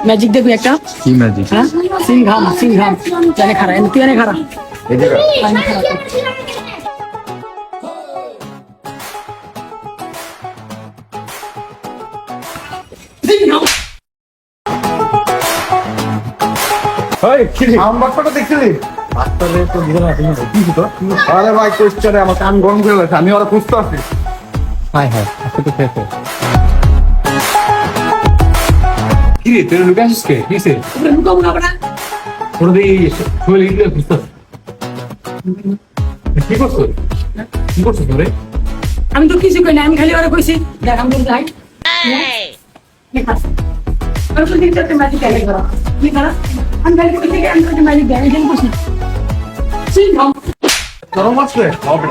Magic দেখবি একটা কি ম্যাজিক? হ্যাঁ সিংঘাম জানে খারা তুই এনে খারা এই জায়গা এনে খারা সিংঘাম এই কি আমবাসটা দেখছিলি? বাচ্চাদের তো দিল না তুমি কি তো? আরে ভাই কোশ্চেনে আমার কান গরম করে গেছে, আমি ওরা খুঁজতে আসি। হাই হাই আজকে তো খেতে কি রে তুই লুকে আসিস কে? কিসে? উপরে লুকাবো না বড়া তোরা দিয়ে শৈলে গিয়ে খুঁজতে কি করছো? কি করছো তোরে? আমি তো কিছু কই না আমি খালি ওরে কইছি দেখ আমি তো যাই দেখা আর তো দিন তো ম্যাজিক এনে করা কি করা আমি খালি কইছি যে আমি তো ম্যাজিক দেই আমি কইছি সিংঘাম গরম আসছে? হবে।